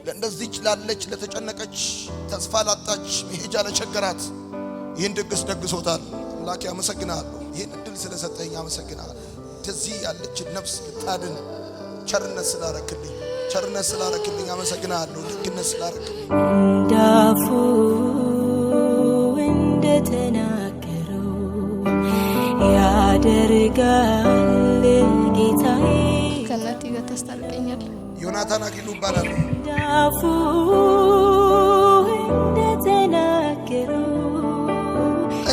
ለእንደዚህች ላለች ለተጨነቀች ተስፋ ላጣች መሄጃ ለቸገራት ይህን ድግስ ደግሶታል። አምላኬ አመሰግናለሁ። ይህን እድል ስለሰጠኝ አመሰግናለሁ። እንደዚህ ያለች ነፍስ ልታድን ቸርነት ስላረክልኝ አመሰግናለሁ። ደግነት ስላረክልኝ እንዳፉ እንደተናገረው ያደርጋል ጌታዬ። ከእናቴ ጋር ታስታርቀኛል። ዮናታን አክሊሉ ይባላል። እንዳፉ እንደተናገረው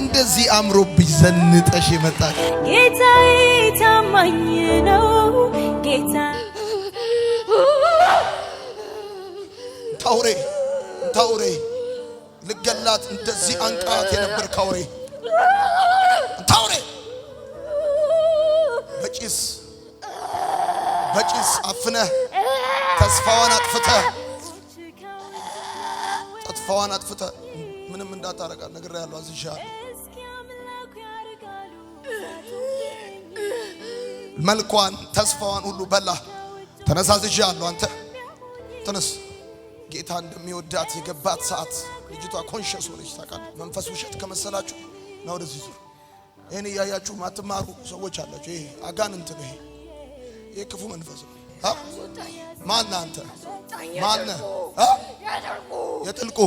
እንደዚህ አምሮብሽ ዘንጠሽ የመጣሽ ጌታዬ ታማኝ ነው። ጌታ ታውሬ ልገላት እንደዚህ አንቃት የነበር ካውሬ ታውሬ በጭስ አፍነህ ተስፋዋን አጥፍተህ ምንም እንዳታረጋት ነግሬሃለሁ፣ አዝዤሃለሁ። መልኳን ተስፋዋን ሁሉ በላ። ተነሳዝዤሃለሁ። አንተ ተነስ። ጌታ እንደሚወዳት የገባት ሰዓት ልጅቷ ኮንሸስ ሆነች። ታውቃለህ፣ መንፈስ ውሸት ከመሰላችሁ ነው ወደዚህ ዙር። ይሄን እያያችሁ ማትማሩ ሰዎች አላችሁ። ይሄ አጋንንት ነው። ይሄ ክፉ መንፈስ ነው። ማን አንተ? ማን የጥልቁ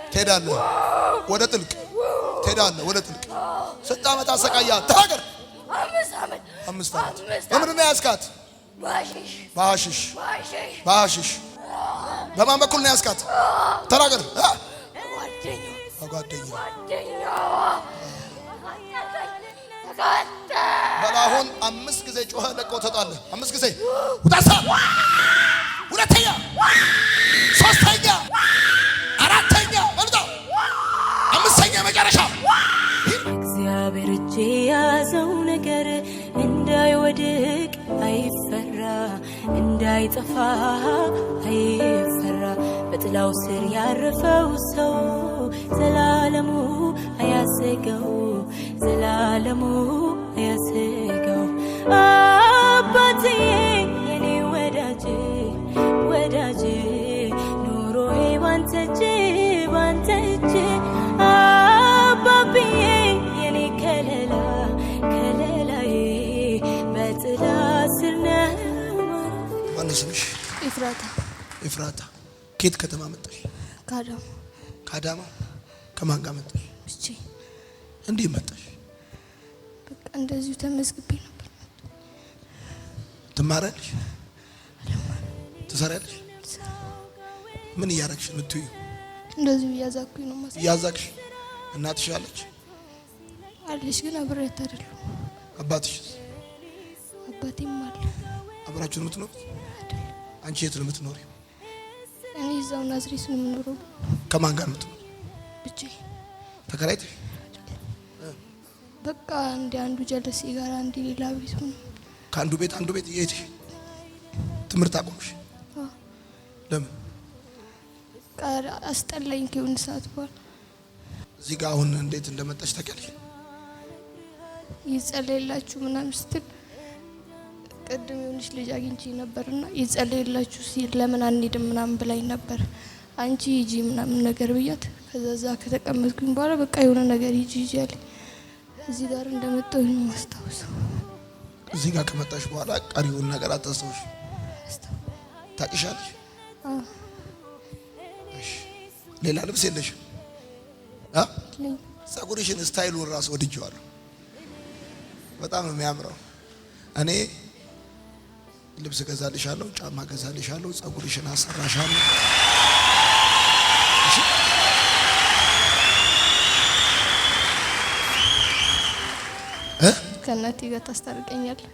ትሄዳለህ ወደ ጥልቅ ስንት ዓመት አሰቃያት? ተናገር። 5 ዓመት በምንድን ነው ያዝካት? በሐሺሽ በማን በኩል ነው ያዝካት? ተናገር። በጓደኛዋ በላሁን 5 ጊዜ ጮኸ። ለቀው ተጣለ። 5 ጊዜ ውጣሳ፣ ሁለተኛ፣ ሶስተኛ፣ አራተኛ፣ መልጣ፣ 5ኛ መጨረሻ። እግዚአብሔር እጅ ያዘው ነገር እንዳይወድቅ አይፈራ፣ እንዳይጠፋ አይፈራ። በጥላው ስር ያረፈው ሰው ዘላለሙ አያሰገው፣ ዘላለሙ አያሰገው። አባትዬ የኔ ወዳጅ ኑሮዬ ባንተ እጅ አባብዬ የኔ ከለላዬ በጥላ ስር ነው። ማነው ስምሽ? ኤፍራታ። ከየት ከተማ መጣሽ? ከአዳማ። ከማን ጋር መጣሽ? እንዴት መጣሽ? በቃ እንደዚሁ ተመዝግቤ ነበር። ትማሪያለሽ? ትሰሪያለሽ? ምን እያረግሽ ነው? ትዩ እንደዚሁ እያዛኩኝ ነው። እያዛግሽ። እናትሽ አለች? ግን አብሬያት አይደለሁ። አባትሽስ? አባቴም አለ። አብራችሁ ነው የምትኖሩት? አንቺ የት ነው የምትኖሪው? እኔ እዛው ናዝሬት ነው የምኖረው። ከማን ጋር ነው የምትኖሪው? ብቻዬን። ተከራይተሽ? በቃ አንዱ ጀለሴ ጋር አንዱ ሌላ ቤት ሆነ። ከአንዱ ቤት እየሄድሽ ትምህርት አቆምሽ? ለምን? አስጠላኝ ከሆነ ሰዓት በኋላ። እዚህ ጋር አሁን እንዴት እንደመጣሽ ታውቂያለሽ? ይጸለይላችሁ ምናምን ስትል ቅድም የሆነች ልጅ አግኝቼ ነበርና ይጸለይላችሁ ሲል ለምን አንሄድም ምናምን ብላኝ ነበር። አንቺ ሂጂ ምናምን ነገር ብያት፣ ከዛ ከተቀመጥኩኝ በኋላ በቃ የሆነ ነገር ሂጂ አለኝ። እዚህ ጋር እንደመጣሁ ነው ማስታወሰው። እዚህ ጋር ከመጣሽ በኋላ ቀሪውን ነገር አታስታውሽ? ታውቂሻለሽ? ሌላ ልብስ የለሽም? ጸጉርሽን ስታይሉን ራስ ወድጄዋለሁ። በጣም ነው የሚያምረው። እኔ ልብስ ገዛልሻለሁ፣ ጫማ ገዛልሻለሁ፣ ጸጉርሽን አሰራሻለሁ። ከእናቴ ጋር ታስታርቀኛለህ?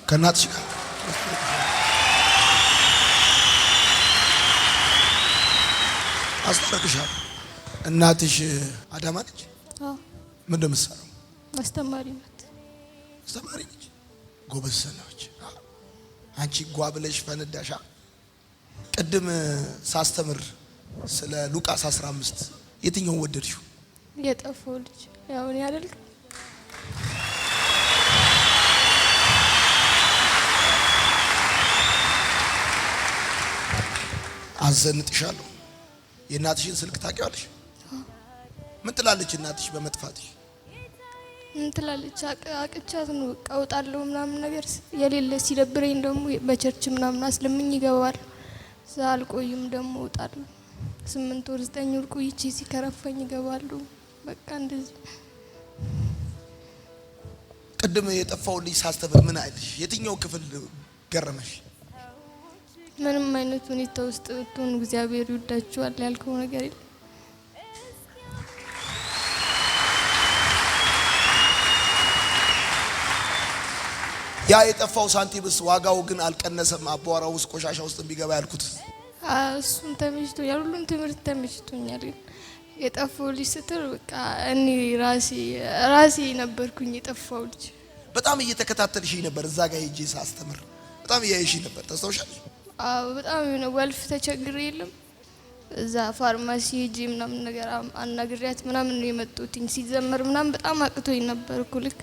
ከእናትሽ ጋር አስታርቅሻለሁ። እናትሽ አዳማ ነች? አዎ። ምን እንደምትሰራው? አስተማሪ ናት። አስተማሪ ነች። ጎበዝ ነች። አንቺ ጓ ብለሽ ፈነዳሻ። ቅድም ሳስተምር ስለ ሉቃስ 15 የትኛውን ወደድሽው? የጠፋው ልጅ ያው እኔ አይደል አዘንጥሻለሁ። የእናትሽን ስልክ ታውቂዋለሽ? ምን ትላለች እናትሽ በመጥፋትሽ? ምን ትላለች? አቅቻት ነው በቃ እወጣለሁ ምናምን ነገር የሌለ ሲደብረኝ ደግሞ በቸርች ምናምን አስለምኝ ይገባል። እዛ አልቆይም ደግሞ እወጣለሁ። 8 ወር 9 ወር ቆይቼ ሲከረፈኝ ይገባሉ። በቃ እንደዚህ። ቅድም የጠፋው ልጅ ሳስተምር ምን አይልሽ? የትኛው ክፍል ገረመሽ? ምንም አይነት ሁኔታ ውስጥ ብትሆኑ እግዚአብሔር ይወዳችኋል ያልከው ነገር የለም። ያ የጠፋው ሳንቲምስ ዋጋው ግን አልቀነሰም? አቧራው ውስጥ ቆሻሻ ውስጥ ቢገባ ያልኩት እሱም ተመችቶኛል። ሁሉም ትምህርት ተመችቶኛል። የጠፋው ልጅ ስትል በቃ እኔ ራሴ ነበርኩኝ የጠፋው ልጅ። በጣም እየተከታተልሽኝ ነበር። እዛ ጋር ሄጄ ሳስተምር በጣም እያየሽኝ ነበር። ታስታውሻለሽ? በጣም የሆነ ወልፍ ተቸግሬ የለም እዛ ፋርማሲ ሄጄ ምናምን ነገር አናግሪያት ምናምን ነው የመጡትኝ። ሲዘመር ምናምን በጣም አቅቶኝ ነበር እኮ ልክ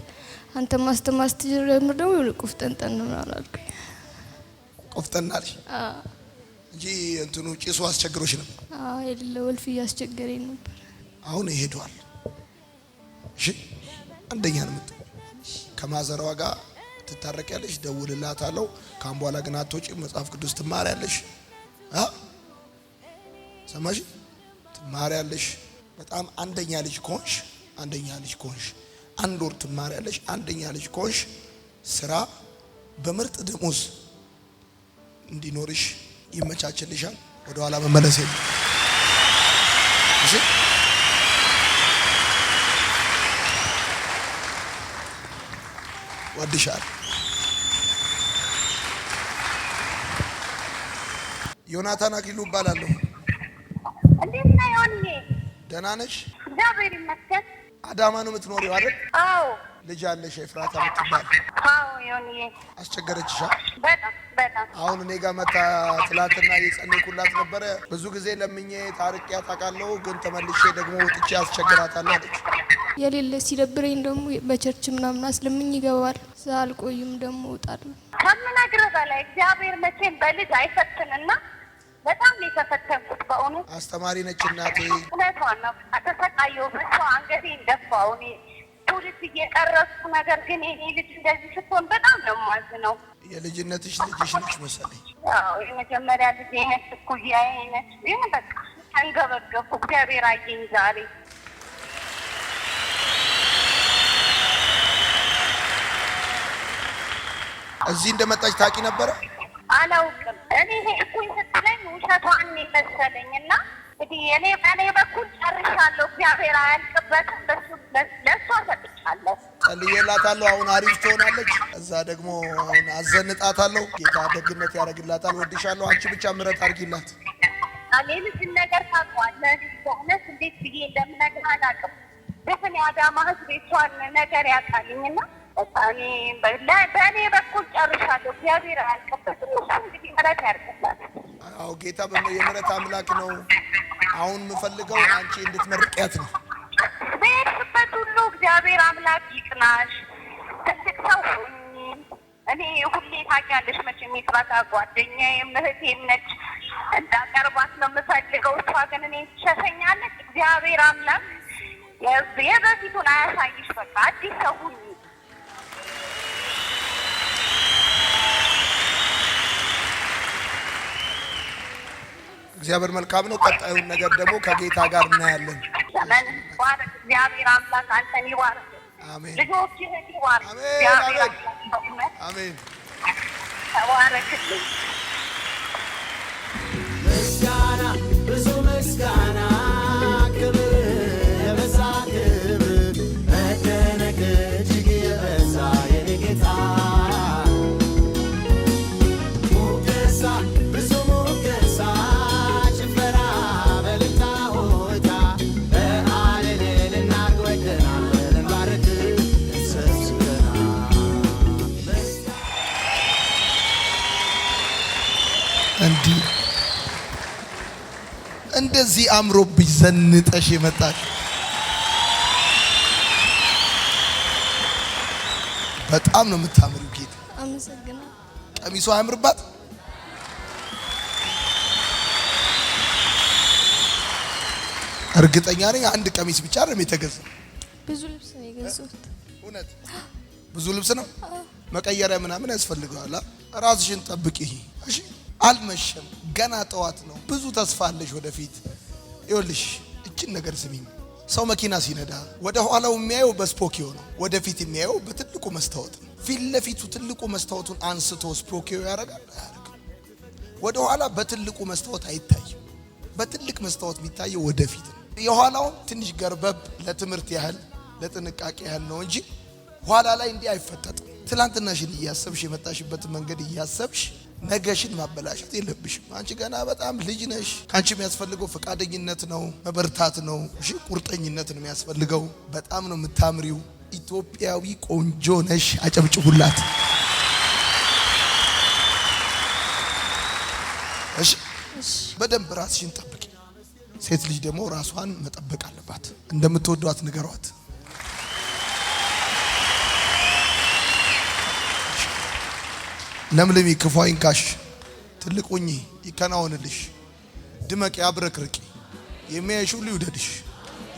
አንተ ማስተማር ስትጀምር ደግሞ የሆነ ቆፍጠንጠን ምናምን አልኩኝ። ቆፍጠን አልሽ እንጂ እንትኑ ጭሱ አስቸግሮሽ ነበር? የሌለ ወልፍ እያስቸገረኝ ነበር። አሁን ይሄዷል። እሺ አንደኛ ነው የምትሆኚው። ከማዘሯ ጋር ትታረቂያለሽ፣ ደውልላታለሁ። ካም በኋላ ግን አትወጪም። መጽሐፍ ቅዱስ ትማሪያለሽ። ሰማሽ? ትማሪያለሽ። በጣም አንደኛ ልጅ ከሆንሽ 1 ወር ትማሪያለሽ። አንደኛ ልጅ ከሆንሽ ስራ በምርጥ ደሞዝ እንዲኖርሽ ይመቻችልሻል። ወደ ኋላ መመለስ የለም። እሺ ወድሻል። ዮናታን አክሊሉ እባላለሁ። እንዴት ነህ ዮኒ? ደህና ነሽ? እግዚአብሔር ይመስገን። አዳማ ነው የምትኖሪው አይደል? አዎ። ልጅ አለሽ ኤፍራታ የምትባል? አዎ ዮኒ። አስቸገረችሻ? በጣም። አሁን እኔ ጋር መታ ትላንትና የጸለይኩላት ነበረ። ብዙ ጊዜ ለምኜ ታርቂያት አውቃለሁ፣ ግን ተመልሼ ደግሞ ወጥቼ አስቸግራታለሁ አለች። የሌለ ሲደብረኝ ደግሞ በቸርች ምናምን አስለምኝ ይገባል። እዛ አልቆይም ደግሞ እወጣለሁ። ከምነግርህ በላይ እግዚአብሔር መቼም በልጅ አይፈትንና በጣም ነው የተፈተንኩት በእውነት። አስተማሪ ነች እናቴ። እውነቷን ነው። ተሰቃየሁ። በሷ አንገቴን ደፋሁ። እኔ ትውልድ እየቀረጽኩ ነገር ግን የኔ ልጅ እንደዚህ ስትሆን በጣም ነው የማዝነው። የልጅነትሽ ልጅሽ ነች መሰለኝ? አዎ የመጀመሪያ ልጅ ነች፣ እኩያዬ ነች። ግን በቃ ተንገበገብኩ። እግዚአብሔር አየኝ ዛሬ። እዚህ እንደመጣች ታውቂ ነበረ? አላውቅም። እኔ ሄድኩኝ ስትለኝ ውሸቷን መሰለኝ እና እንግዲህ በእኔ በኩል ጨርሻለሁ። እግዚአብሔር አያልቅበትም። ለእሷ ሰጥቻለሁ፣ ጸልዬላታለሁ። አሁን አሪፍ ትሆናለች። እዛ ደግሞ አሁን አዘንጣታለሁ። ጌታ ደግነት ያደርግላታል። ወድሻለሁ። አንቺ ብቻ ምሕረት አድርጊላት። ሌሎችን ነገር ታውቀዋለህ። በእውነት እንዴት ብዬ እንደምነግርህ አላውቅም። ድፍን የአዳማ ሕዝብ የእሷን ነገር ያውቃልኝና በእኔ በኩል ጨርሻለሁ። እግዚአብሔር አያልቅበትም። እሱ እንግዲህ ምሕረት ያድርግላት። አዎ ጌታ የምሕረት አምላክ ነው። አሁን የምፈልገው አንቺ እንድትመርቂያት ነው። በሄድሽበት ሁሉ እግዚአብሔር አምላክ ይቅናሽ። ትልቅ ሰው ሁኚ። እኔ ሁሌ ታውቂያለሽ መቼም የስራታ ጓደኛዬም እህቴም ነች። እንዳቀርባት ነው የምፈልገው። እሷ ግን እኔ ትሸሸኛለች። እግዚአብሔር አምላክ የበፊቱን አያሳይሽ። በቃ አዲስ ሰው ሁኚ። እግዚአብሔር መልካም ነው። ቀጣዩን ነገር ደግሞ ከጌታ ጋር እናያለን። ዘመን ባረክ። እግዚአብሔር አምላክ አንተን ይባርክ። አሜን። ልጆችህን ይባርክ። አሜን። ተባረክልኝ። ምስጋና ብዙ ምስጋና ክብር የበዛ ክብር መደነቅ እጅግ የበዛ የኔ ጌታ ሙገሳ ብዙ ሙገሳ ጭፈራ በልታ ሆታ በአለሌል እናወድናለን እንባርክ እንሰብስበናል። እንደዚህ አምሮብሽ ዘንጠሽ የመጣሽ በጣም ነው የምታምሪው ጌታ። አመሰግናለሁ። ቀሚሷ አያምርባት? እርግጠኛ ነኝ አንድ ቀሚስ ብቻ አይደለም የተገዛው። ብዙ ልብስ ነው የገዛሁት። እውነት ብዙ ልብስ ነው። መቀየሪያ ምናምን ያስፈልገዋል። ራስሽን ጠብቂ እሺ። አልመሸም፣ ገና ጠዋት ነው። ብዙ ተስፋ አለሽ ወደፊት። ይኸውልሽ እቺን ነገር ስሚኝ። ሰው መኪና ሲነዳ ወደ ኋላው የሚያየው በስፖኪዮ ነው፣ ወደፊት የሚያየው በትልቁ መስታወት ነው። ፊት ለፊቱ ትልቁ መስታወቱን አንስቶ ስፖኪዮ ያደርጋል አያደርግም? ወደ ኋላ በትልቁ መስታወት አይታይም። በትልቅ መስታወት የሚታየው ወደፊት ነው። የኋላው ትንሽ ገርበብ ለትምህርት ያህል ለጥንቃቄ ያህል ነው እንጂ ኋላ ላይ እንዲህ አይፈጠጥም። ትላንትናሽን እያሰብሽ የመጣሽበትን መንገድ እያሰብሽ ነገሽን ማበላሸት የለብሽም። አንቺ ገና በጣም ልጅ ነሽ። ካንቺ የሚያስፈልገው ፈቃደኝነት ነው፣ መበርታት ነው፣ እሺ ቁርጠኝነት ነው የሚያስፈልገው። በጣም ነው የምታምሪው። ኢትዮጵያዊ ቆንጆ ነሽ። አጨብጭቡላት እሺ። በደንብ ራስሽን ጠብቂ። ሴት ልጅ ደግሞ ራሷን መጠበቅ አለባት። እንደምትወዷት ንገሯት። ለምልሚ፣ ክፉ አይንካሽ፣ ትልቅ ሁኚ፣ ይከናወንልሽ፣ ድመቂ፣ አብረክርቂ። የሚያይሽ ሁሉ ይውደድሽ፣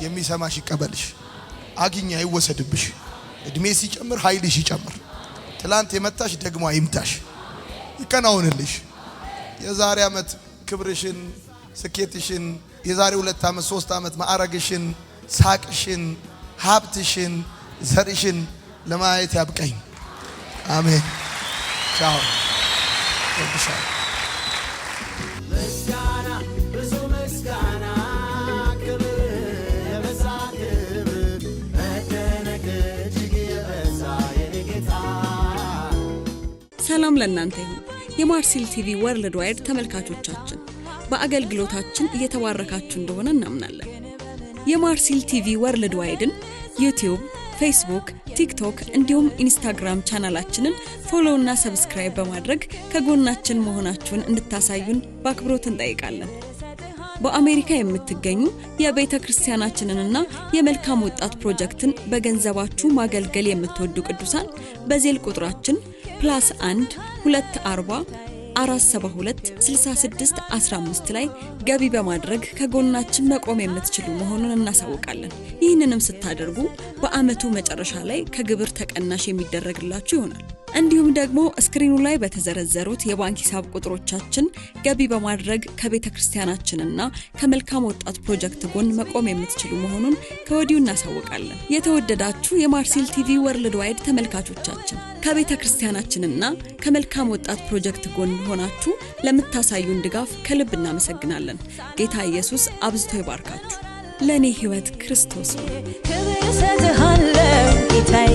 የሚሰማሽ ይቀበልሽ፣ አግኝ አይወሰድብሽ። እድሜ ሲጨምር ኃይልሽ ይጨምር። ትላንት የመታሽ ደግሞ አይምታሽ፣ ይከናወንልሽ። የዛሬ ዓመት ክብርሽን፣ ስኬትሽን፣ የዛሬ 2 ዓመት 3 ዓመት ማዕረግሽን፣ ሳቅሽን፣ ሀብትሽን፣ ዘርሽን ለማየት ያብቀኝ። አሜን። ቻው። ምስጋና ብዙ ምስጋና ክብር የበዛ ክብር መደነቅ እጅግ የበዛ የኔ ጌታ። ሰላም ለእናንተ ይሁን። የማርሲል ቲቪ ወርልድ ዋይድ ተመልካቾቻችን በአገልግሎታችን እየተባረካችሁ እንደሆነ እናምናለን። የማርሲል ቲቪ ወርልድ ዋይድን ዩቲዩብ፣ ፌስቡክ፣ ቲክቶክ እንዲሁም ኢንስታግራም ቻናላችንን ፎሎ እና ሰብስክራይብ በማድረግ ከጎናችን መሆናችሁን እንድታሳዩን በአክብሮት እንጠይቃለን። በአሜሪካ የምትገኙ የቤተ ክርስቲያናችንንና የመልካም ወጣት ፕሮጀክትን በገንዘባችሁ ማገልገል የምትወዱ ቅዱሳን በዜል ቁጥራችን +1 240 472 66 15 ላይ ገቢ በማድረግ ከጎናችን መቆም የምትችሉ መሆኑን እናሳውቃለን። ይህንንም ስታደርጉ በአመቱ መጨረሻ ላይ ከግብር ተቀናሽ የሚደረግላችሁ ይሆናል። እንዲሁም ደግሞ ስክሪኑ ላይ በተዘረዘሩት የባንክ ሂሳብ ቁጥሮቻችን ገቢ በማድረግ ከቤተ ክርስቲያናችንና ከመልካም ወጣት ፕሮጀክት ጎን መቆም የምትችሉ መሆኑን ከወዲሁ እናሳውቃለን። የተወደዳችሁ የማርሲል ቲቪ ወርልድ ዋይድ ተመልካቾቻችን ከቤተ ክርስቲያናችንና ከመልካም ወጣት ፕሮጀክት ጎን ሆናችሁ ለምታሳዩን ድጋፍ ከልብ እናመሰግናለን። ጌታ ኢየሱስ አብዝቶ ይባርካችሁ። ለኔ ህይወት ክርስቶስ ነው። ክብር ሰጥሃለሁ ጌታዬ